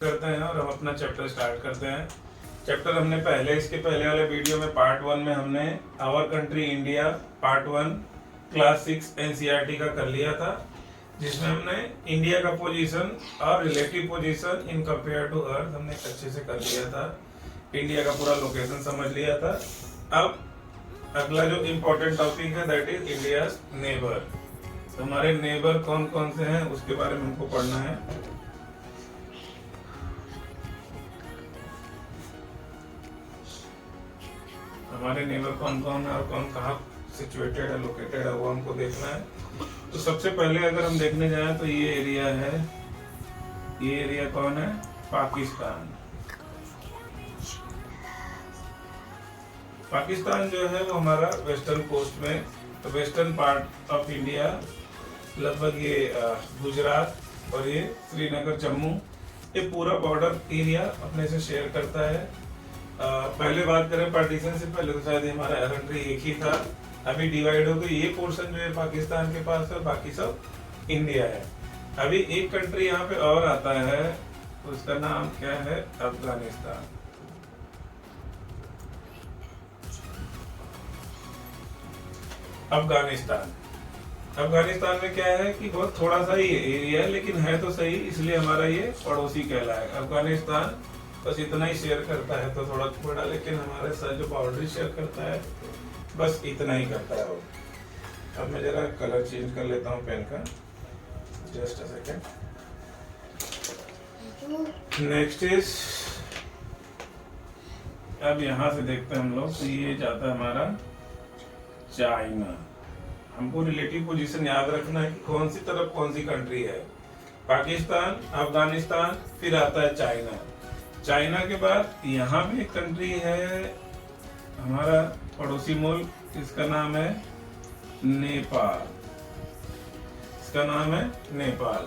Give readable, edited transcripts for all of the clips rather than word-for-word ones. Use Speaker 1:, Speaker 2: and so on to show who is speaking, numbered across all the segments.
Speaker 1: करते हैं और हम अपना चैप्टर स्टार्ट करते हैं। चैप्टर हमने इसके पहले वाले वीडियो में पार्ट 1 में हमने our country India part 1 class 6 NCERT का कर लिया था, जिसमें हमने इंडिया का पोजीशन और relative position in compare to earth हमने अच्छे से कर लिया था। इंडिया का पूरा लोकेशन समझ लिया था। अब अगला जो इम्पोर्टेंट टॉपिक है दैट इज इंडियाज नेबर। हमारे नेबर कौन कौन से हैं उसके बारे में हमको पढ़ना है। हमारे नेबर कौन कौन है और कौन कहाँ सिचुएटेड है, लोकेटेड है, वो हमको देखना है। तो सबसे पहले अगर हम देखने जाएं तो ये एरिया है, ये एरिया कौन है? पाकिस्तान। पाकिस्तान जो है वो हमारा वेस्टर्न कोस्ट में, तो वेस्टर्न पार्ट ऑफ इंडिया, लगभग ये गुजरात और ये श्रीनगर, जम्मू, ये पूरा बॉर्डर एरिया अपने से शेयर करता है। पहले बात करें पार्टीशन से पहले तो शायद हमारा कंट्री एक ही था, अभी डिवाइड हो गई। ये पोर्शन जो है पाकिस्तान के पास है, बाकी सब इंडिया है। अभी एक कंट्री यहाँ पे और आता है, उसका नाम क्या है? अफगानिस्तान। अफगानिस्तान में क्या है कि बहुत थोड़ा सा ही एरिया है, लेकिन है तो सही, इसलिए हमारा ये पड़ोसी कहलाएगा। अफगानिस्तान बस इतना ही शेयर करता है, तो थोड़ा बड़ा, लेकिन हमारे साथ जो बाउंड्री शेयर करता है बस इतना ही करता है वो। अब मैं जरा कलर चेंज कर लेता हूँ पेन का, just a second. Next is, अब यहाँ से देखते हैं हम लोग, तो ये जाता है हमारा चाइना। हमको रिलेटिव पोजीशन याद रखना है कि कौन सी तरफ कौन सी कंट्री है। पाकिस्तान, अफगानिस्तान, फिर आता है चाइना। चाइना के बाद यहाँ भी एक कंट्री है हमारा पड़ोसी मुल्क, इसका नाम है नेपाल। इसका नाम है नेपाल।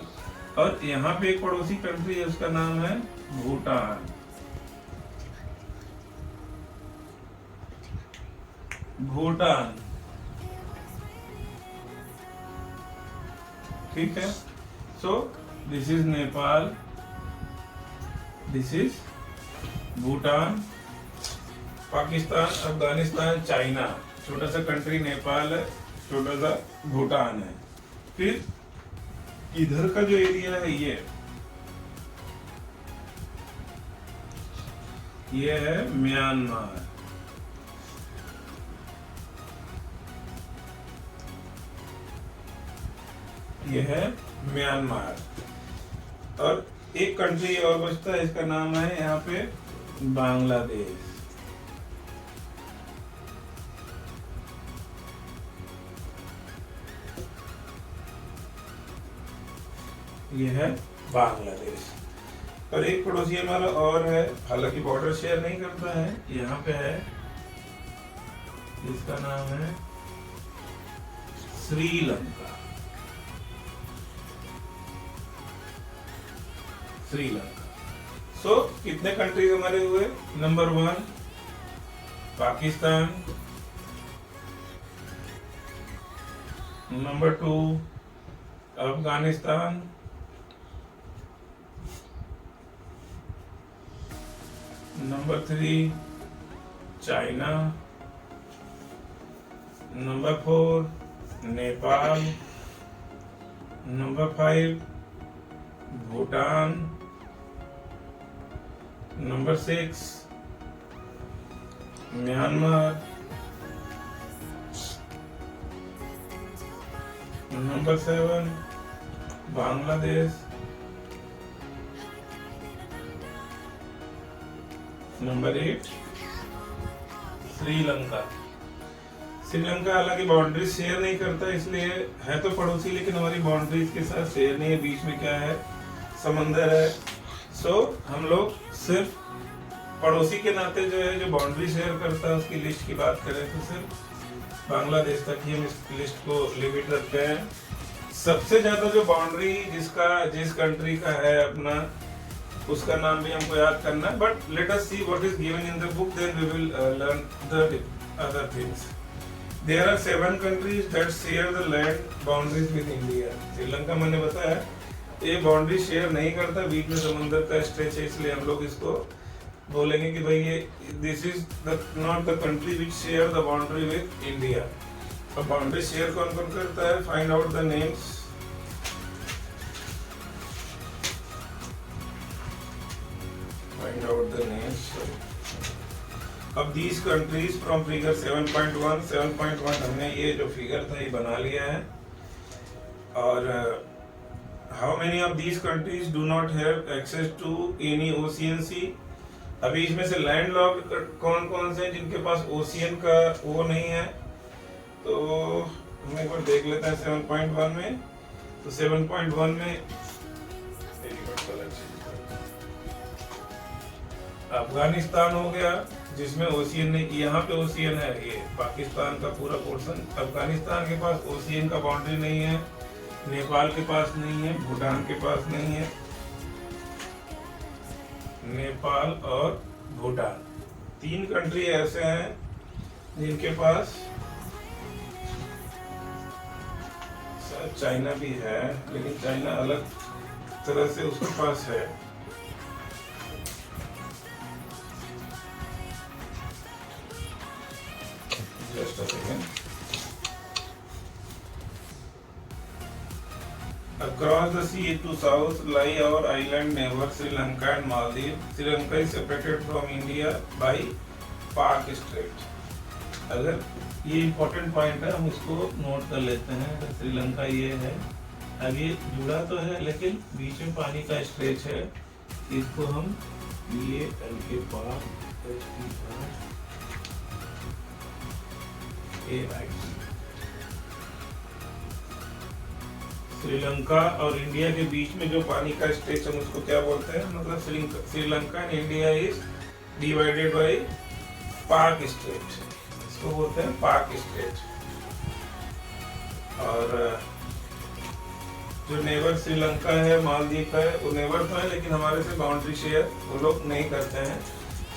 Speaker 1: और यहाँ पे एक पड़ोसी कंट्री है, उसका नाम है भूटान। भूटान, ठीक है। So this is Nepal, this is Bhutan, Pakistan, Afghanistan, China, छोटा सा कंट्री नेपाल है, छोटा सा भूटान है। फिर इधर का जो एरिया है ये है म्यांमार। ये है म्यांमार। और एक कंट्री और बचता है, इसका नाम है यहाँ पे बांग्लादेश। ये है बांग्लादेश। और एक पड़ोसी हमारा और है, हालांकि बॉर्डर शेयर नहीं करता है, यहाँ पे है, इसका नाम है श्रीलंका। सो कितने कंट्रीज हमारे हुए? Number 1 Pakistan, number 2 Afghanistan, number 3 China, number 4 Nepal, number 5 Bhutan, number 6 Myanmar, number 7 Bangladesh, number 8 Sri Lanka. Sri Lanka हालांकि बाउंड्री शेयर नहीं करता, इसलिए है तो पड़ोसी, लेकिन हमारी बाउंड्रीज के साथ शेयर नहीं है। बीच में क्या है? समंदर है। सो हम लोग सिर्फ पड़ोसी के नाते जो है, जो बाउंड्री शेयर करता है, उसकी लिस्ट की बात करें तो सिर्फ बांग्लादेश तक ही हम इस लिस्ट को लिमिट रखते हैं। सबसे ज्यादा जो बाउंड्री जिस कंट्री का है अपना, उसका नाम भी हमको याद करना है। But let us see what is given in the book, then we will learn the other things. There are 7 countries that share the land boundaries with India. Sri Lanka मैंने बताया ये बाउंड्री शेयर नहीं करता, बीच में समंदर का स्ट्रेच है, इसलिए हम लोग इसको बोलेंगे कि भाई ये this is not the country which share the boundary with India. अब बाउंड्री शेयर कौन कौन करता है, find out the names. Find out the names. अब दीज कंट्रीज फ्रॉम फिगर 7.1 हमने ये जो फिगर था ये बना लिया है। और how many of these countries do not have access to any ocean sea. अभी इसमें से लैंड लॉक्ड कौन कौन से हैं जिनके पास ओशियन का वो नहीं है, तो हम एक बार देख लेते हैं 7.1 में। तो 7.1 में अफगानिस्तान हो गया जिसमें ओशियन नहीं, यहाँ पे ओशियन है, ये पाकिस्तान का पूरा पोर्शन। अफगानिस्तान के पास ओशियन का बाउंड्री नहीं है, नेपाल के पास नहीं है, भूटान के पास नहीं है। नेपाल और भूटान 3 कंट्री ऐसे हैं जिनके पास, चाइना भी है लेकिन चाइना अलग तरह से उसके पास है। Just a second. Across the sea to south lie our island neighbor Sri Lanka and Maldives. Sri Lanka is separated from India by Pak Strait. अगर ये इम्पोर्टेंट पॉइंट है, हम इसको नोट कर लेते हैं। अगर श्रीलंका ये है, अब ये जुड़ा तो है लेकिन बीच में पानी का स्ट्रेच है, इसको हम ये एल के पार श्रीलंका और इंडिया के बीच में जो पानी का स्ट्रेच है उसको क्या बोलते हैं, मतलब Sri Lanka and India is divided by पाक स्ट्रेट, इसको बोलते हैं पाक स्ट्रेट। और जो नेबर श्रीलंका है, मालदीव का है, वो नेबर तो है लेकिन हमारे से बाउंड्री शेयर वो लोग नहीं करते हैं।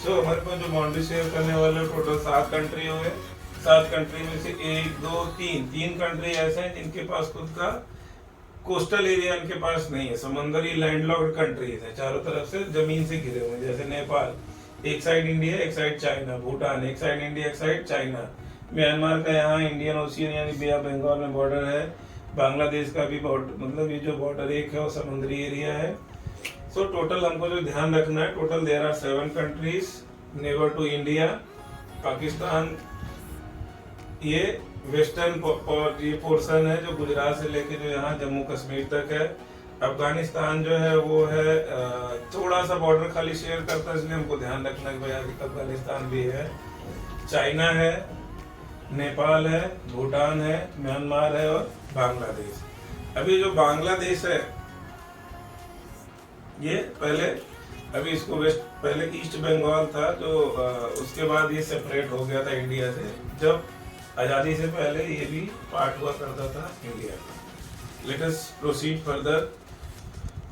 Speaker 1: सो हमारे पास जो बाउंड्री शेयर करने वाले टोटल 7 कंट्री हो गए। 7 कंट्री में से 1 2 3 कंट्री ऐसे हैं जिनके पास खुद का कोस्टल एरिया इनके पास नहीं है, समंदरी लैंडलॉक्ड कंट्रीज है, चारों तरफ से जमीन से घिरे हुए हैं। जैसे नेपाल, एक साइड इंडिया एक साइड चाइना, भूटान एक साइड इंडिया एक साइड चाइना, म्यांमार का यहाँ इंडियन ओशियन यानी बे ऑफ बंगाल में बॉर्डर है, बांग्लादेश का भी बॉर्डर, मतलब ये जो बॉर्डर एक है वो समुद्री एरिया है। सो टोटल हमको जो ध्यान रखना है, total there are 7 countries neighbour to India. Pakistan ये वेस्टर्न ये पोर्शन है जो गुजरात से लेके जो यहाँ जम्मू कश्मीर तक है। अफगानिस्तान जो है वो है थोड़ा सा बॉर्डर खाली शेयर करता है, इसलिए हमको ध्यान रखना है भाई अफगानिस्तान भी है। चाइना है, नेपाल है, भूटान है, म्यांमार है और बांग्लादेश। अभी जो बांग्लादेश है ये पहले, अभी इसको वेस्ट, पहले ईस्ट बंगाल था जो उसके बाद ये सेपरेट हो गया था इंडिया से। जब आज़ादी से पहले ये भी पार्ट हुआ करता था इंडिया का। Let us proceed further.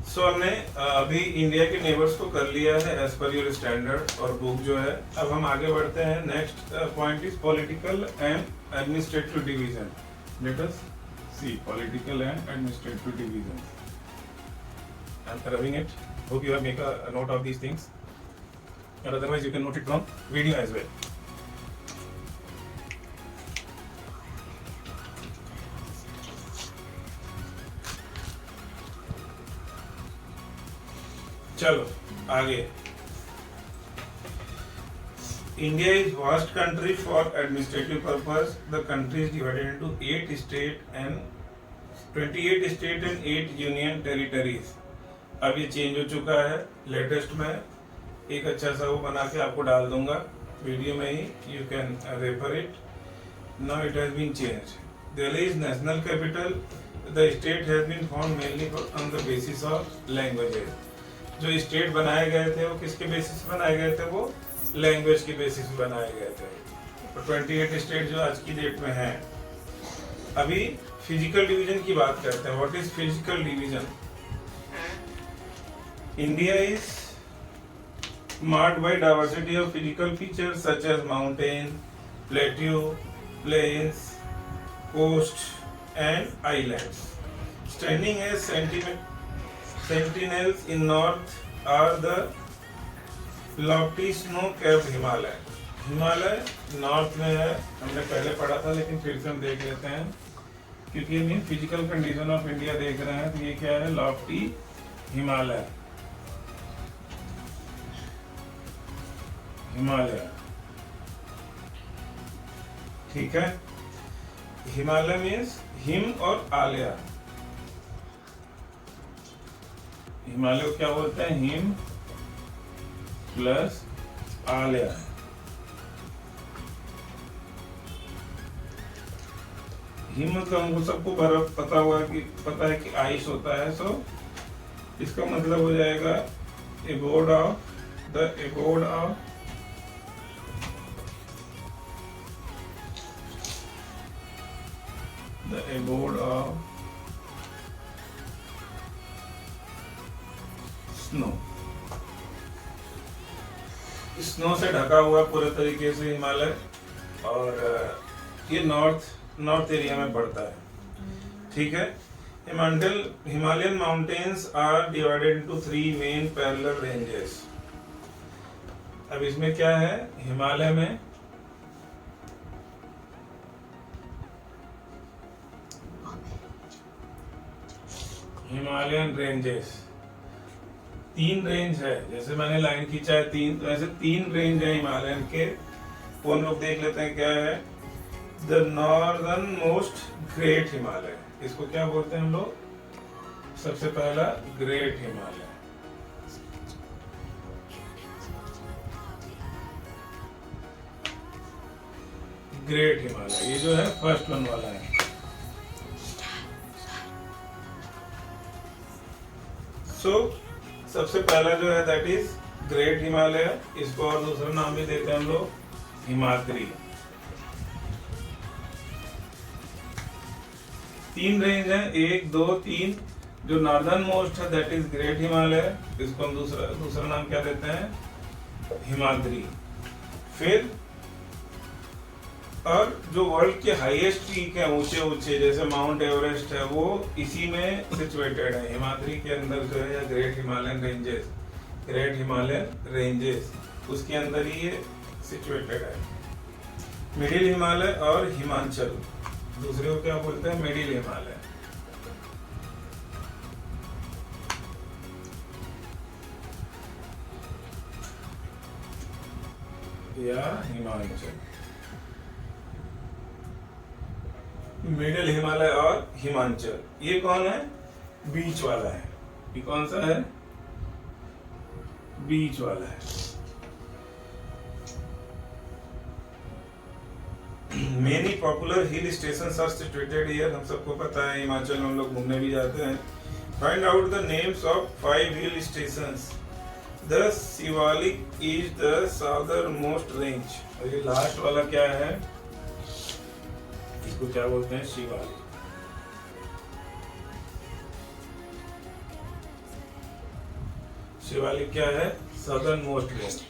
Speaker 1: So हमने अभी इंडिया के नेबर्स को कर लिया है एज पर योर स्टैंडर्ड और बुक जो है। अब हम आगे बढ़ते हैं। Next point is political and administrative division. Let us see political and administrative division. I am rubbing it. Hope you have make a note of these things, or otherwise you can note it from video as well. चलो आगे। India is vast country for administrative purpose. The country is divided into 8 state and 28 state and 8 union territories. अब ये change हो चुका है latest में, एक अच्छा सा वो बना के आपको डाल दूंगा वीडियो में ही, you can refer it. Now it has been change. Delhi is national capital. The state has been found mainly on the basis of languages. जो स्टेट बनाए गए थे वो किसके बेसिस बनाए गए थे, वो लैंग्वेज के बेसिस बनाए गए थे। तो 28 स्टेट जो आज की डेट में है। अभी फिजिकल डिवीजन की बात करते हैं। What is physical division? India is marked by diversity of physical features such as mountain, plateau, plains, coast and islands. Standing as sentinels in north are the lofty snow capped Himalaya. Himalaya north में है, हमने पहले पढ़ा था लेकिन फिर से हम देख लेते हैं क्योंकि हम फिजिकल कंडीशन ऑफ इंडिया देख रहे हैं। तो ये क्या है, लॉफ्टी हिमालय। हिमालय ठीक है। हिमालय मीन्स हिम और आलय। हिमालय को क्या बोलते हैं, हिम प्लस आलय। हिम मतलब हमको सबको बर्फ पता है कि आइस होता है। सो इसका मतलब हो जाएगा abode of the abode of the abode of snow। Snow से ढका हुआ पूरे तरीके से हिमालय, और ये नॉर्थ एरिया में पड़ता है। ठीक है। Himalayan mountains are divided into 3 main parallel ranges. अब इसमें क्या है, हिमालय में हिमालयन रेंजेस 3 रेंज है। जैसे मैंने लाइन खींचा है 3, तो ऐसे 3 रेंज है हिमालयन के। वो हम लोग देख लेते हैं क्या है। The northern most great Himalaya, इसको क्या बोलते हैं हम लोग, सबसे पहला ग्रेट हिमालय। ग्रेट हिमालय ये जो है फर्स्ट वन वाला है। सबसे पहला जो है दैट इज ग्रेट हिमालय। इसको और दूसरा नाम भी देते हैं हम लोग, हिमाद्री। 3 रेंज है, 1, 2, 3। जो नॉर्दर्न मोस्ट है दैट इज ग्रेट हिमालय, इसको हम दूसरा नाम क्या देते हैं, हिमाद्री। फिर और जो वर्ल्ड के हाईएस्ट पीक है, ऊंचे जैसे माउंट एवरेस्ट है, वो इसी में सिचुएटेड है, हिमाद्री के अंदर जो है, या ग्रेट हिमालयन रेंजेस उसके अंदर ही ये सिचुएटेड है। मिडिल हिमालय और हिमाचल, दूसरे को क्या बोलते हैं, मिडिल हिमालय। या हिमाचल, मिडिल हिमालय और हिमाचल। ये कौन है, बीच वाला है। ये कौन सा है, बीच वाला है। Many popular hill station are situated here. हम सबको पता है हिमाचल में हम लोग घूमने भी जाते हैं। Find out the names of 5 hill stations. The Shivalik is the southern most range. और ये लास्ट वाला क्या है, इसको क्या बोलते हैं, शिवालिक। शिवालिक क्या है, सदर्न मोस्ट रेंज।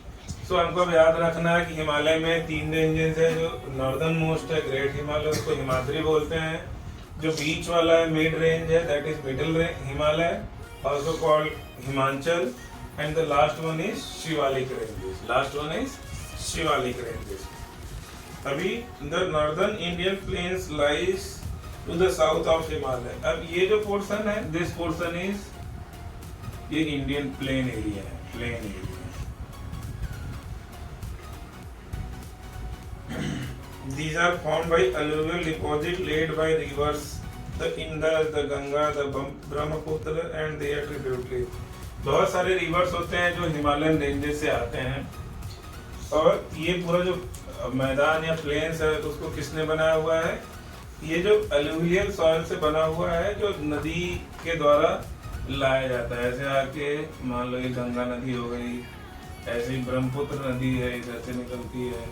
Speaker 1: सो हमको अब याद रखना है कि हिमालय में 3 रेंजेस है। जो नॉर्दर्न मोस्ट है ग्रेट हिमालय, उसको हिमाद्री बोलते हैं। जो बीच वाला है मिड रेंज है that is middle Himalaya, also called Himachal. And the last one is Shivalik ranges. अभी the northern Indian plains lies to the south of Himalaya. अब ये जो पोर्शन है, दिस पोर्शन इज, ये इंडियन प्लेन एरिया है, These are formed by alluvial deposit laid by rivers, the Indus, the Ganga, the Brahmaputra and their tributaries। बहुत सारे reverse होते हैं जो हिमालयन रेंजेस से आते हैं, और ये पूरा जो मैदान या प्लेन्स है तो उसको किसने बनाया हुआ है, ये जो अलुवियल सॉइल से बना हुआ है, जो नदी के द्वारा लाया जाता है। ऐसे आके मान लो ये गंगा नदी हो गई, ऐसे ही ब्रह्मपुत्र नदी है, इधर से निकलती है,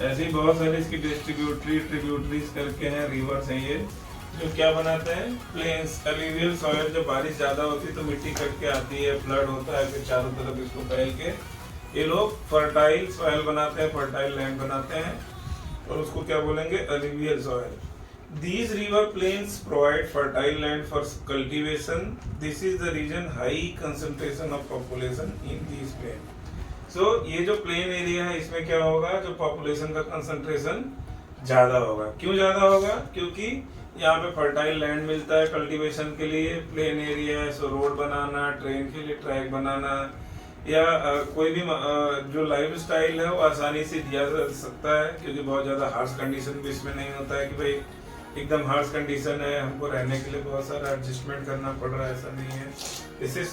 Speaker 1: ऐसे ही बहुत सारे इसकी ट्रिब्यूटरीज करके हैं, रिवर्स हैं ये, जो क्या बनाते हैं, प्लेन्स। अलुवियल सॉइल, जब बारिश ज्यादा होती है तो मिट्टी कट के आती है, फ्लड होता है, फिर चारों तरफ इसको फैल के ये लोग फर्टाइल सॉइल बनाते हैं, फर्टाइल लैंड बनाते हैं, और उसको क्या बोलेंगे, alluvial soil. These river plains provide fertile land for cultivation. This is the reason high concentration of population in these plains. So ये जो प्लेन एरिया है इसमें क्या होगा, जो पॉपुलेशन का कंसंट्रेशन ज्यादा होगा। क्यों ज्यादा होगा? क्योंकि यहाँ पे फर्टाइल लैंड मिलता है कल्टीवेशन के लिए, प्लेन एरिया है, सो रोड बनाना, ट्रेन के लिए ट्रैक बनाना, या कोई भी जो लाइफ स्टाइल है वो आसानी से दिया जा सकता है, क्योंकि बहुत ज़्यादा हार्श कंडीशन भी इसमें नहीं होता है कि भाई एकदम हार्श कंडीशन है, हमको रहने के लिए बहुत सारा एडजस्टमेंट करना पड़ रहा है, ऐसा नहीं है। This is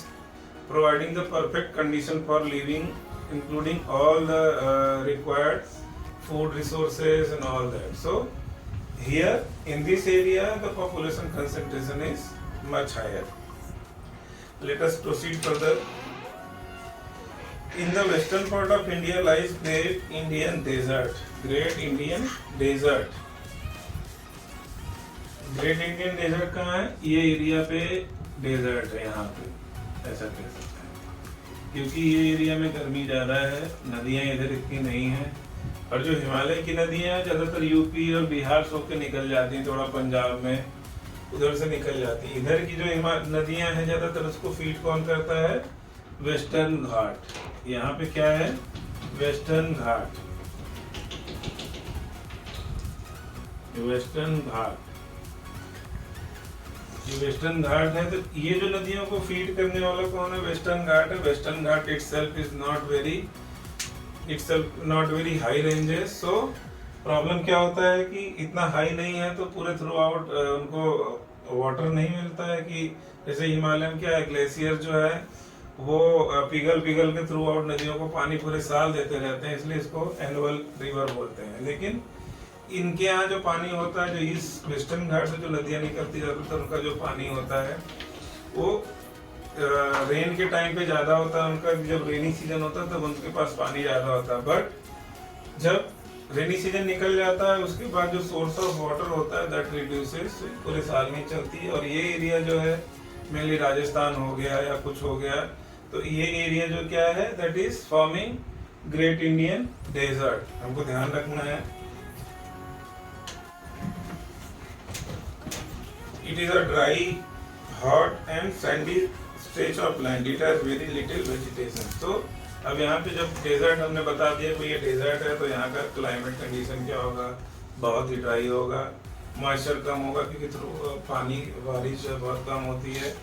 Speaker 1: providing the perfect condition for living, including all the required food resources and all that. So here in this area the population concentration is much higher. Let us proceed further. In the western part of India lies Great Indian Desert. Great Indian Desert. Great Indian Desert कहाँ है? ये area पे desert है, यहाँ पे ऐसा कह सकते हैं, क्योंकि ये एरिया में गर्मी ज़्यादा है, नदियाँ इधर इतनी नहीं हैं, और जो हिमालय की नदियाँ हैं ज़्यादातर यूपी और बिहार से होकर निकल जाती हैं, थोड़ा पंजाब में उधर से निकल जाती हैं। इधर की जो नदियाँ हैं ज़्यादातर उसको फीड कौन करता है? वेस्टर्न घाट। यहाँ पे क्या है? वेस्टर्न घाट। वेस्टर्न घाट, ये वेस्टर्न घाट है, तो ये जो नदियों को फीड करने वाला कौन है? वेस्टर्न घाट है। Western Ghat itself is not very high ranges. So problem क्या होता है कि इतना हाई नहीं है तो पूरे थ्रू आउट उनको वाटर नहीं मिलता है, कि जैसे हिमालय में क्या है, ग्लेशियर जो है वो पिघल के थ्रू आउट नदियों को पानी पूरे साल देते रहते हैं, इसलिए इसको एनुअल रिवर बोलते हैं। लेकिन इनके यहाँ जो पानी होता है, जो इस वेस्टर्न घाट से जो नदियाँ निकलती जाती है, उनका जो पानी होता है वो रेन के टाइम पे ज्यादा होता है उनका। जब रेनी सीजन होता है तब उनके पास पानी ज्यादा होता है, बट जब रेनी सीजन निकल जाता है उसके बाद जो सोर्स ऑफ वाटर होता है दैट रिड्यूसेस, पूरे साल में चलती है। और ये एरिया जो है मेनली राजस्थान हो गया या कुछ हो गया, तो ये एरिया जो क्या है that is forming great Indian desert, हमको ध्यान रखना है। It is a dry, hot and sandy stretch of land, it has very little vegetation. तो अब यहाँ पे जब डेजर्ट हमने बता दिया कि ये डेजर्ट है, तो यहाँ का क्लाइमेट कंडीशन क्या होगा? बहुत ही ड्राई होगा, मॉइस्चर कम होगा क्योंकि थ्रू पानी बारिश बहुत कम होती है,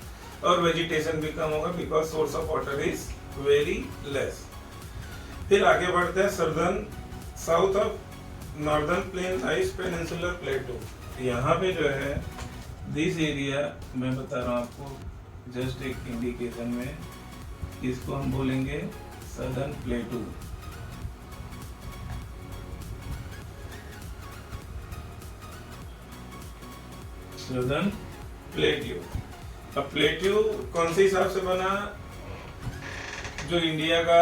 Speaker 1: और वेजिटेशन भी कम होगा because source of water is very less. फिर आगे बढ़ते हैं southern south of northern plain lies peninsular प्लेटू। यहाँ पे जो है दिस एरिया मैं बता रहा हूँ आपको जस्ट एक इंडिकेशन में, इसको हम बोलेंगे सदर्न प्लेटू। Southern plateau. अब प्लेट्यू कौन से हिसाब से बना? जो इंडिया का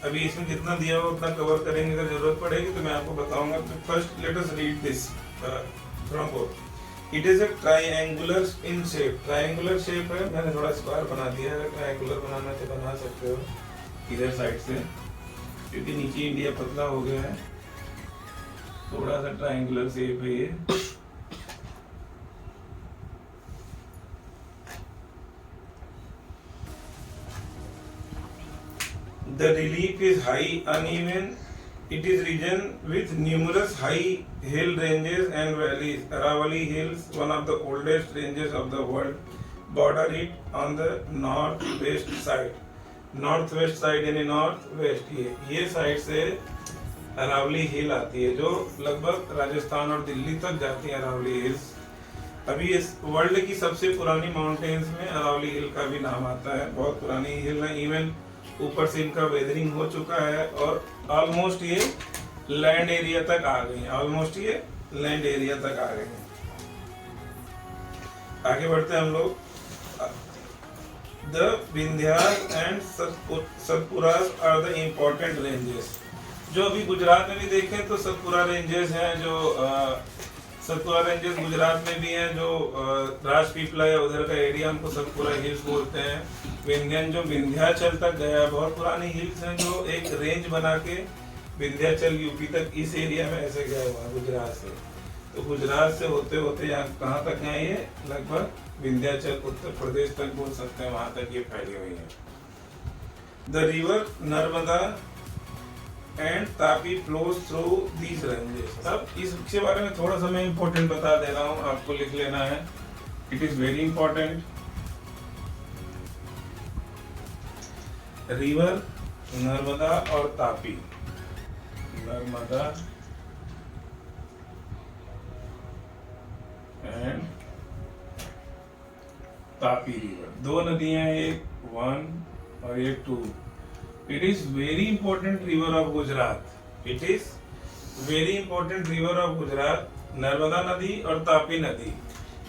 Speaker 1: अभी इसमें जितना दिया हुआ उतना कवर करेंगे, अगर जरूरत पड़ेगी तो मैं आपको बताऊंगा। तो first let us read this from book. It is a triangular in shape. Triangular shape है, मैंने थोड़ा स्क्वायर बना दिया है, ट्राइंगुलर बनाना तो बना सकते हो इधर साइड से, क्योंकि नीचे इंडिया पतला हो गया है, थोड़ा सा ट्राइंगुलर शेप है ये। The relief is high, uneven. It is region with numerous high hill ranges and valleys. Aravalli Hills, one of the oldest ranges of the world, border it on the northwest side. Northwest side यानी northwest, ये side से अरावली हिल आती है, जो लगभग राजस्थान और दिल्ली तक जाती है अरावली हिल्स। अभी इस वर्ल्ड की सबसे पुरानी माउंटेन्स में अरावली हिल का भी नाम आता है, बहुत पुरानी हिल है। इवन ऊपर से इनका वेदरिंग हो चुका है और ऑलमोस्ट ये लैंड एरिया तक आ गई हैं, ऑलमोस्ट ये लैंड एरिया तक आ गई हैं। आगे बढ़ते हैं हम लोग। The Vindhyas and Satpura are the important ranges. जो अभी गुजरात में भी देखें तो सतपुरा रेंजेस हैं, जो सतपुरा रेंजेस गुजरात में भी हैं, जो राजपीपला है उधर का एरिया हमको सतपुरा हिल्स बोलते हैं। विंध्यन जो विंध्याचल तक गया, बहुत पुरानी हिल्स हैं जो एक रेंज बना के विंध्याचल यूपी तक इस एरिया में ऐसे गया हुआ गुजरात से। तो गुजरात से होते होते यहाँ कहाँ तक है, ये लगभग विंध्याचल उत्तर प्रदेश तक बोल सकते हैं, वहां तक ये फैली हुई है। The river Narmada and Tapi flows through these ranges. अब इसके बारे में थोड़ा सा मैं इम्पोर्टेंट बता दे रहा हूँ, आपको लिख लेना है, it is very important. River Narmada और तापी, नर्मदा एंड तापी रिवर, दो नदियां, एक 1 और एक 2। It is very important river of Gujarat. It is very important river of Gujarat. Narmada नदी और तापी नदी,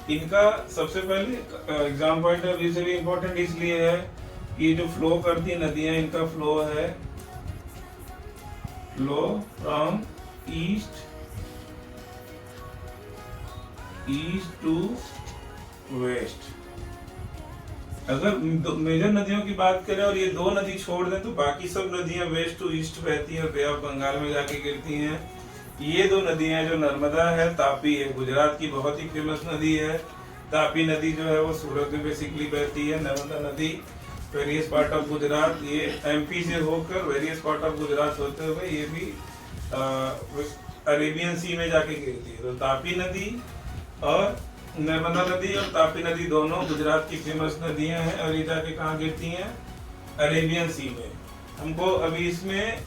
Speaker 1: इनका सबसे पहले एग्जाम पॉइंट ऑफ व्यू से भी इंपॉर्टेंट इसलिए है कि ये जो फ्लो करती नदियां, इनका फ्लो है, flow from east to west. अगर मेजर नदियों की बात करें और ये दो नदी छोड़ दें तो बाकी सब नदियां वेस्ट टू ईस्ट बहती हैं और बे ऑफ बंगाल में जाके गिरती हैं। ये दो नदियां, जो नर्मदा है, तापी है, गुजरात की बहुत ही फेमस नदी है। तापी नदी जो है वो सूरत में बेसिकली बहती है। नर्मदा नदी वेरियस पार्ट ऑफ गुजरात, ये एमपी से होकर वेरियस पार्ट ऑफ गुजरात होते हुए ये भी अरेबियन सी में जाके गिरती है। तो तापी नदी और नर्मदा नदी और तापी नदी दोनों गुजरात की फेमस नदियां हैं और ये जाके कहाँ गिरती हैं, अरेबियन सी में। हमको अभी इसमें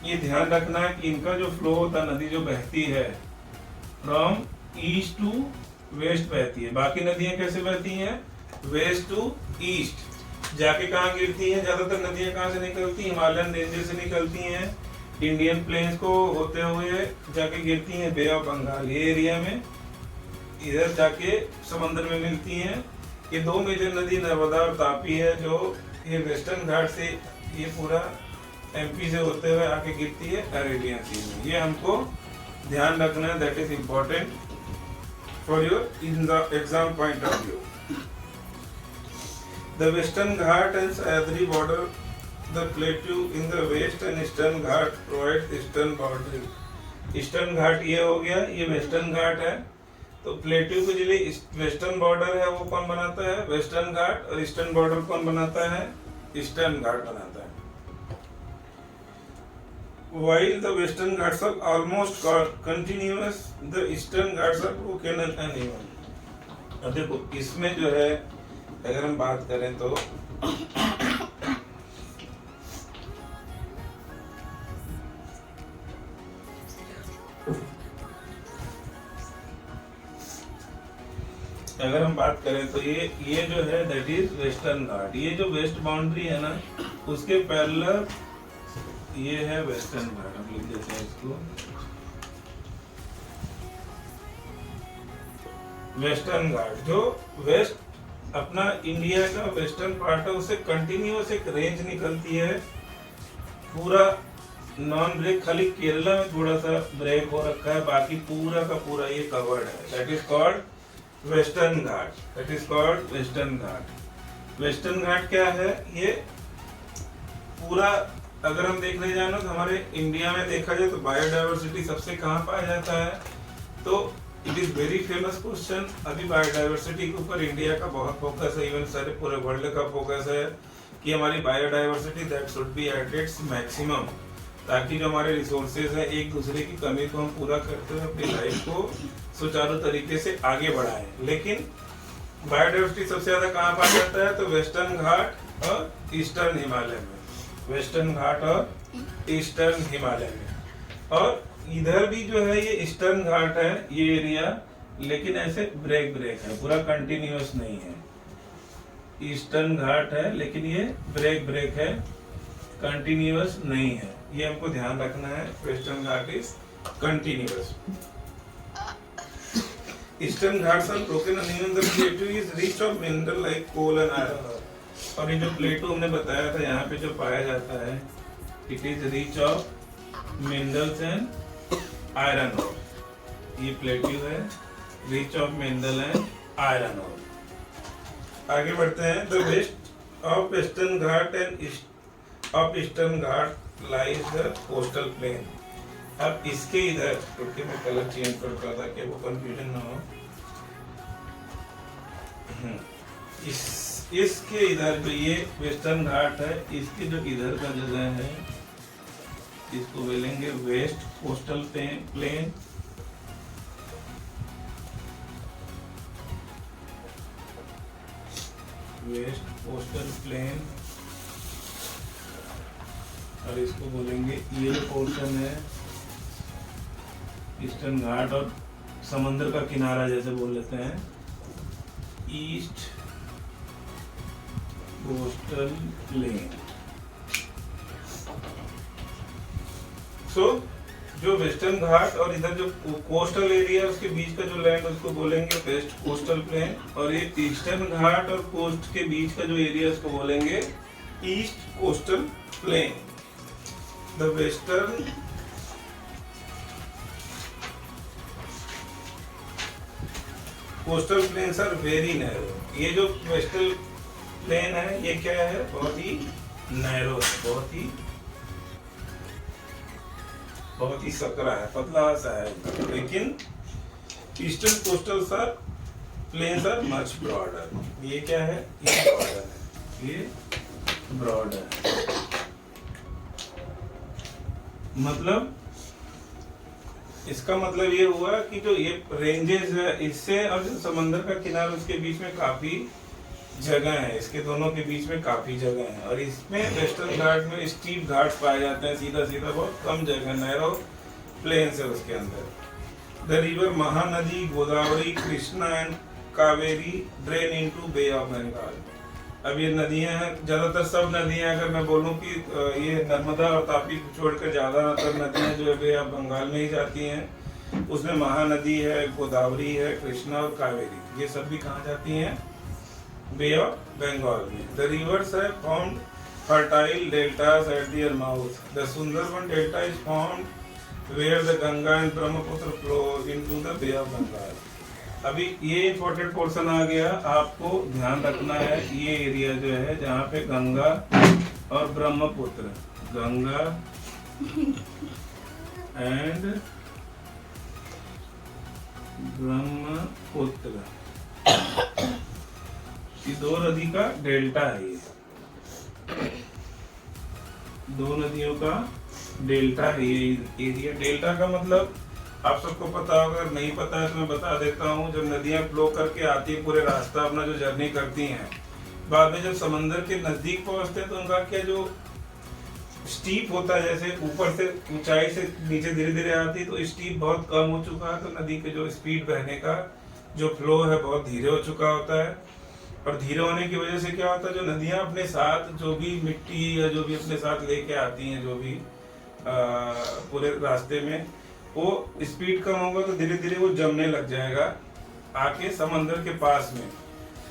Speaker 1: ये ध्यान रखना है कि इनका जो फ्लो होता है, नदी जो बहती है फ्रॉम ईस्ट टू वेस्ट बहती है। बाकी नदियां कैसे बहती हैं, वेस्ट टू ईस्ट जाके कहाँ गिरती हैं। ज्यादातर नदियां कहाँ से निकलती हैं, हिमालयन रेंजेस से निकलती हैं, इंडियन प्लेन्स को होते हुए जाके गिरती हैं बे ऑफ बंगाल ये एरिया में, इधर जाके समंदर में मिलती हैं। ये दो मेजर नदी नर्मदा और तापी है, जो ये वेस्टर्न घाट से ये पूरा एमपी से होते हुए आके गिरती है अरेबियन सी में। ये हमको ध्यान रखना है, that is important for your in the exam point of view. The western Ghat and Sahyadri border the plateau in the west and eastern Ghat provide eastern boundary. Eastern Ghat ये हो गया, ये वेस्टर्न घाट है। तो प्लेट्यू के लिए वेस्टर्न बॉर्डर है, वो कौन बनाता है, वेस्टर्न घाट, और ईस्टर्न बॉर्डर कौन बनाता है, ईस्टर्न घाट बनाता है। While the western Ghats are almost continuous, the eastern Ghats are broken and uneven. अब देखो इसमें जो है अगर हम बात करें तो ये जो है दैट इज वेस्टर्न घाट। ये जो वेस्ट बाउंड्री है ना, उसके पैरेलल ये है वेस्टर्न घाट। हम लिख देते हैं इसको, वेस्टर्न घाट। जो वेस्ट अपना इंडिया का वेस्टर्न पार्ट है, उससे कंटिन्यूअस एक रेंज निकलती है, पूरा नॉन ब्रेक, खाली केरला में थोड़ा सा ब्रेक हो रखा है, बाकी पूरा का पूरा ये कवर्ड है। That is called western Ghat. That is called western Ghat. Western Ghat क्या है, ये पूरा अगर हम देखने जाए ना तो हमारे इंडिया में देखा जाए तो बायोडाइवर्सिटी सबसे कहाँ पाया जाता है, तो it is very famous question. अभी बायोडाइवर्सिटी के ऊपर इंडिया का बहुत फोकस है, इवन सारे पूरे वर्ल्ड का फोकस है कि हमारी biodiversity that should be at its maximum, ताकि जो हमारे रिसोर्सेज है एक दूसरे की कमी को हम पूरा करते हुए अपनी लाइफ को सुचारू तरीके से आगे बढ़ाएं। लेकिन बायोडाइवर्सिटी सबसे ज्यादा कहाँ पाया जाता है, तो वेस्टर्न घाट और ईस्टर्न हिमालय में, वेस्टर्न घाट और ईस्टर्न हिमालय में। और इधर भी जो है ये ईस्टर्न घाट है ये एरिया, लेकिन ऐसे ब्रेक है, पूरा कंटिन्यूअस नहीं है। ईस्टर्न घाट है लेकिन ये ब्रेक है, कंटिन्यूअस नहीं है, ये हमको ध्यान रखना है। Western Ghat is continuous. Eastern Ghats are broken uneven, the plateau is rich of mineral like coal and iron. और ये जो प्लेटू हमने बताया था यहाँ पे जो पाया जाता है, it is rich of minerals and iron ore. ये प्लेटू है rich of mineral and iron ore. आगे बढ़ते हैं। The west of western Ghat and east of eastern Ghat lies the coastal plain. अब इसके इधर, क्योंकि मैं कलर चेंज करता था कि वो कंफ्यूजन ना हो, इसके इधर जो ये वेस्टर्न घाट है, इसके जो इधर का जगह है, इसको बोलेंगे west coastal plain. West coastal plain, और इसको बोलेंगे ये जो पोर्शन है ईस्टर्न घाट और समंदर का किनारा जैसे बोल लेते हैं, ईस्ट कोस्टल प्लेन। सो जो वेस्टर्न घाट और इधर जो कोस्टल एरिया उसके बीच का जो लैंड उसको बोलेंगे वेस्ट कोस्टल प्लेन, और ये ईस्टर्न घाट और कोस्ट के बीच का जो एरिया उसको बोलेंगे east coastal plain. The western coastal plains are very narrow. ये जो वेस्टर्न प्लेन है ये क्या है, बहुत ही नैरो है, बहुत ही सकरा है, पतला सा है। लेकिन eastern coastal plains are much broader. ये क्या है, ये ब्रॉडर है, ये ब्रॉडर है। मतलब इसका मतलब ये हुआ कि जो ये रेंजेस है इससे और जो समंदर का किनारा उसके बीच में काफी जगह है, इसके दोनों के बीच में काफी जगह है। और इसमें वेस्टर्न घाट में स्टीप घाट पाए जाते हैं, सीधा सीधा बहुत कम जगह, नैरो प्लेन्स है उसके अंदर। The river Mahanadi Godavari Krishna and Kaveri drain into Bay of Bengal. अब ये नदियां हैं, ज्यादातर सब नदियां, अगर मैं बोलूं कि ये नर्मदा और तापी को छोड़कर ज्यादातर नदियां जो है बे ऑफ बंगाल में ही जाती हैं। उसमें महानदी है, गोदावरी है, कृष्णा और कावेरी, ये सब भी कहाँ जाती हैं, बे ऑफ बंगाल में। द रिवर्स है found fertile deltas at their mouth. The Sundarban delta is found where the Ganga and Brahmaputra flow into the Bay of Bengal. अभी ये इम्पोर्टेंट पोर्शन आ गया, आपको ध्यान रखना है। ये एरिया जो है जहाँ पे गंगा और ब्रह्मपुत्र, गंगा एंड ब्रह्मपुत्र, ये दो नदी का डेल्टा है। ये दो नदियों का डेल्टा है ये एरिया। डेल्टा का मतलब आप सबको पता होगा, अगर नहीं पता है तो मैं बता देता हूँ। जब नदियाँ फ्लो करके आती है, पूरे रास्ता अपना जो जर्नी करती हैं, बाद में जब समंदर के नजदीक पहुँचते हैं तो उनका क्या जो स्टीप होता है, जैसे ऊपर से ऊंचाई से नीचे धीरे धीरे आती है, तो स्टीप बहुत कम हो चुका है, तो नदी के जो स्पीड बहने का जो फ्लो है बहुत धीरे हो चुका होता है। और धीरे होने की वजह से क्या होता है, जो नदियाँ अपने साथ जो भी मिट्टी या जो भी अपने साथ लेके आती हैं, जो भी पूरे रास्ते में, वो स्पीड कम होगा तो धीरे धीरे वो जमने लग जाएगा आके समंदर के पास में।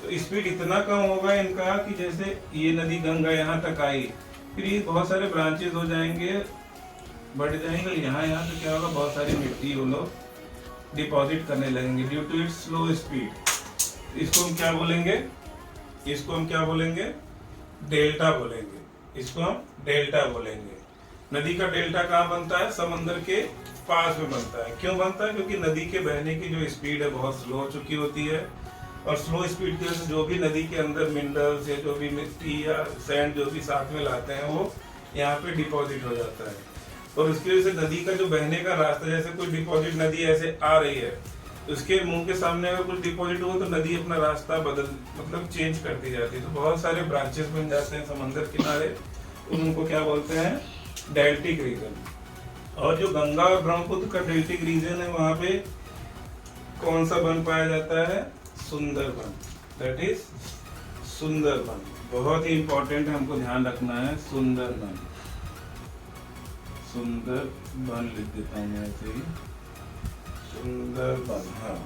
Speaker 1: तो स्पीड इतना कम होगा इनका कि जैसे ये नदी गंगा यहाँ तक आई, फिर ये बहुत सारे ब्रांचेस हो जाएंगे, बढ़ जाएंगे यहाँ तो क्या होगा, बहुत सारी मिट्टी वो लोग डिपॉजिट करने लगेंगे due to its slow speed. इसको हम क्या बोलेंगे, इसको हम क्या बोलेंगे, डेल्टा बोलेंगे। इसको हम डेल्टा बोलेंगे। नदी का डेल्टा कहाँ बनता है, समंदर के पास में बनता है। क्यों बनता है, क्योंकि नदी के बहने की जो स्पीड है बहुत स्लो हो चुकी होती है, और स्लो स्पीड की वजह से जो भी नदी के अंदर मिनरल्स या जो भी मिट्टी या सैंड जो भी साथ में लाते हैं वो यहाँ पे डिपॉजिट हो जाता है। और उसकी वजह से नदी का जो बहने का रास्ता, जैसे कोई डिपॉजिट नदी ऐसे आ रही है, उसके मुंह के सामने अगर कुछ डिपॉजिट हुआ तो नदी अपना रास्ता मतलब चेंज करती जाती है। तो बहुत सारे ब्रांचेस बन जाते हैं समंदर किनारे, उनको क्या बोलते हैं, डेल्टिक रीजन। और जो गंगा और ब्रह्मपुत्र का डेल्टिक रीजन है, वहाँ पे कौन सा वन पाया जाता है, सुंदरबन। That is Sundarban. बहुत ही इंपॉर्टेंट है, हमको ध्यान रखना है, सुंदरबन। सुंदरबन लिख देता हूँ मैं ऐसे ही, सुंदरबन। हाँ,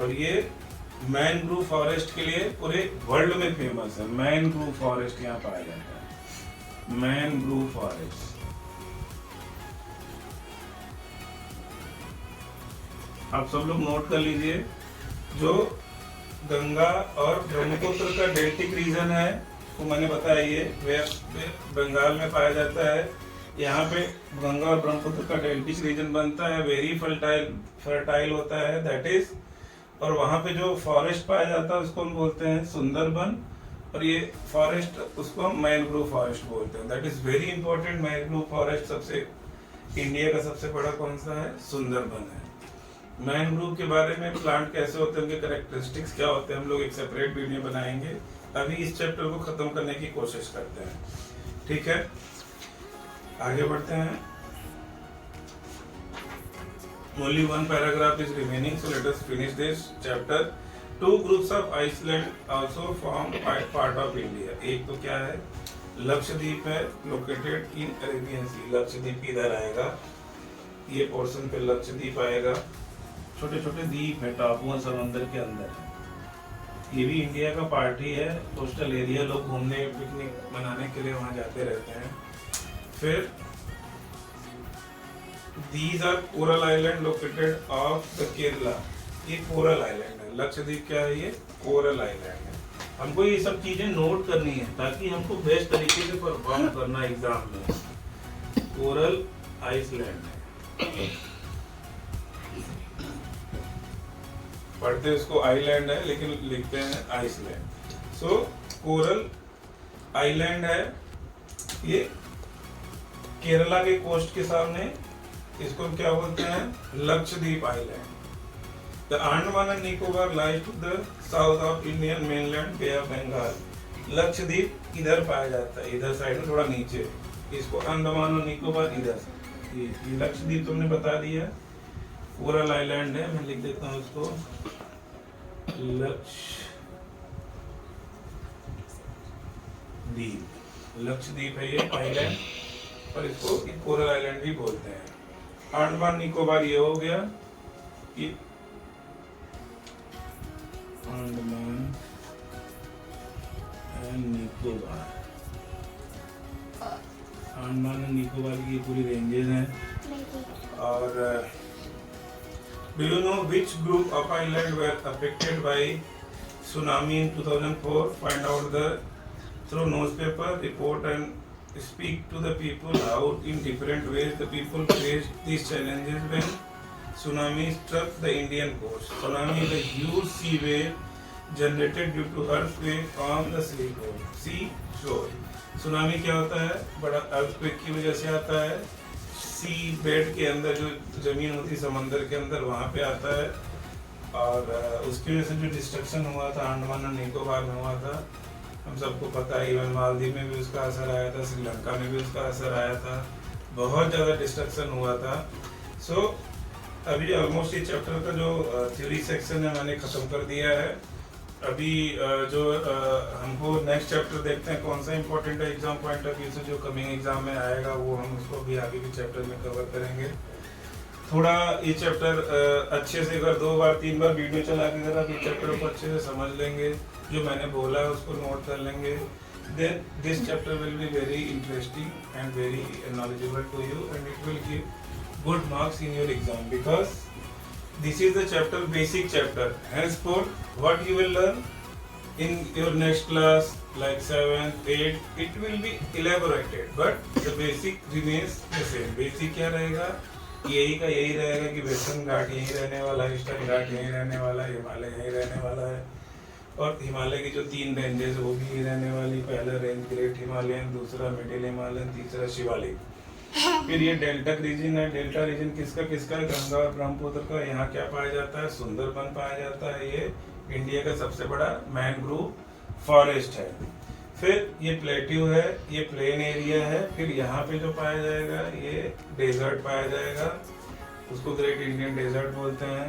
Speaker 1: और ये मैनग्रोव फॉरेस्ट के लिए पूरे वर्ल्ड में फेमस है। मैनग्रोव फॉरेस्ट यहाँ पाया जाता है, मैनग्रोव फॉरेस्ट। आप सब लोग नोट कर लीजिए, जो गंगा और ब्रह्मपुत्र का डेल्टिक रीजन है वो मैंने बताया, ये वेस्ट बंगाल में पाया जाता है। यहाँ पे गंगा और ब्रह्मपुत्र का डेल्टिक रीजन बनता है, वेरी फर्टाइल होता है दैट इज। और वहाँ पे जो फॉरेस्ट पाया जाता है उसको हम बोलते हैं सुंदरबन, और ये फॉरेस्ट उसको हम मैनग्रोव फॉरेस्ट बोलते हैं। That is very important. Mangrove forest सबसे इंडिया का सबसे बड़ा कौन सा है? सुंदरबन है। मैनग्रोव के बारे में, प्लांट कैसे होते हैं, उनके कैरेक्टरिस्टिक्स क्या होते हैं, हम लोग एक सेपरेट वीडियो बनाएंगे। अभी इस चैप्टर को खत्म करने की कोशिश करते हैं, ठीक है? आगे बढ़ते हैं। Only one paragraph is remaining, so let us finish this chapter. Two groups of Iceland also form part of India. एक तो क्या है? लक्षद्वीप है, located in Arabian Sea. Lakshadweep इधर आएगा, ये पोर्शन पे लक्षद्वीप आएगा। छोटे छोटे द्वीप है, टापुओं समंदर के अंदर है। ये भी इंडिया का पार्ट ही है, कोस्टल एरिया। लोग घूमने पिकनिक मनाने के लिए वहाँ जाते रहते हैं। फिर These are coral island located off the Kerala. ये कोरल आइलैंड है। लक्षद्वीप क्या है? ये कोरल आइलैंड है। हमको ये सब चीजें नोट करनी है ताकि हमको बेस्ट तरीके से परफॉर्म करना एग्जाम में। कोरल आइसलैंड है, पढ़ते उसको आइलैंड है लेकिन लिखते हैं आइसलैंड। सो कोरल आइलैंड है ये केरला के कोस्ट के सामने। इसको हम क्या बोलते हैं? Lakshadweep island. The Andaman and Nicobar lies to the south of Indian mainland, Bay of Bengal. Lakshadweep इधर पाया जाता है, इधर साइड में थोड़ा नीचे। इसको अंडमान और निकोबार इधर। ये लक्षद्वीप तुमने बता दिया, कोरल आइलैंड है। मैं लिख देता हूँ इसको लक्षद्वीप है ये आइलैंड, और इसको कोरल आइलैंड भी बोलते हैं। अंडमान निकोबार ये हो गया, ये अंडमान एंड निकोबार। अंडमान एंड निकोबार की पूरी रेंजेस हैं। और do you know which group of islands were affected by tsunami in 2004? Find out through newspaper report and speak to the people how in different ways the people faced these challenges when tsunami struck the Indian coast. Tsunami is a huge sea wave generated due to earthquake on the sea shore. Tsunami क्या होता है? बड़ा earthquake की वजह से आता है। सी bed के अंदर जो जमीन होती है समंदर के अंदर, वहाँ पे आता है। और उसकी वजह से जो डिस्ट्रक्शन हुआ था अंडमान और निकोबार में हुआ था, हम सबको पता है। इवन मालदीव में भी उसका असर आया था, श्रीलंका में भी उसका असर आया था, बहुत ज़्यादा डिस्ट्रक्शन हुआ था। सो अभी ऑलमोस्ट ये चैप्टर का जो थ्योरी सेक्शन है मैंने ख़त्म कर दिया है। अभी जो हमको नेक्स्ट चैप्टर देखते हैं कौन सा इंपॉर्टेंट है एग्जाम पॉइंट ऑफ व्यू से, जो कमिंग एग्जाम में आएगा, वो हम उसको भी आगे के चैप्टर में कवर करेंगे। थोड़ा ये चैप्टर अच्छे से अगर 2 बार 3 बार वीडियो चला के अगर आप ये चैप्टर को अच्छे से समझ लेंगे, जो मैंने बोला है उसको नोट कर लेंगे, then this chapter will be very interesting and very knowledgeable to you, and it will give good marks in your exam because this is the chapter, basic chapter. Henceforth, what you will learn in your next class, like 7th, 8th, it will be elaborated, but the basic remains the same. Basic क्या रहेगा? यही का यही रहेगा कि western घाट यही रहने वाला है, ईस्टर्न घाट यही रहने वाला है, हिमालय यही रहने वाला है, और हिमालय की जो 3 रेंजेस वो भी यही रहने वाली। पहला रेंज ग्रेट हिमालयन, दूसरा मिडिल हिमालयन, तीसरा शिवालिक। फिर ये डेल्टा रीजन है। डेल्टा रीजन किसका किसका है? गंगा और ब्रह्मपुत्र का। यहाँ क्या पाया जाता है? सुंदरबन पाया जाता है। ये इंडिया का सबसे बड़ा मैनग्रोव फॉरेस्ट है। फिर ये प्लेट्यू है, ये प्लेन एरिया है। फिर यहाँ पे जो पाया जाएगा ये डेजर्ट पाया जाएगा, उसको ग्रेट इंडियन डेजर्ट बोलते हैं।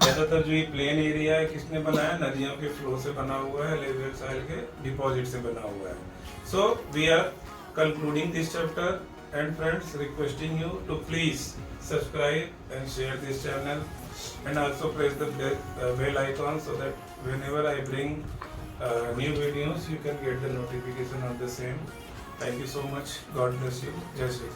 Speaker 1: ज्यादातर जो ये प्लेन एरिया है किसने बनाया? नदियों के फ्लो से बना हुआ है, लेवल साइल के डिपॉजिट से बना हुआ है। So we are concluding this chapter and friends, requesting you to please subscribe and share this channel, and also press the bell icon so that whenever I bring new videos you can get the notification of the same. Thank you so much. God bless you. Jai Shri.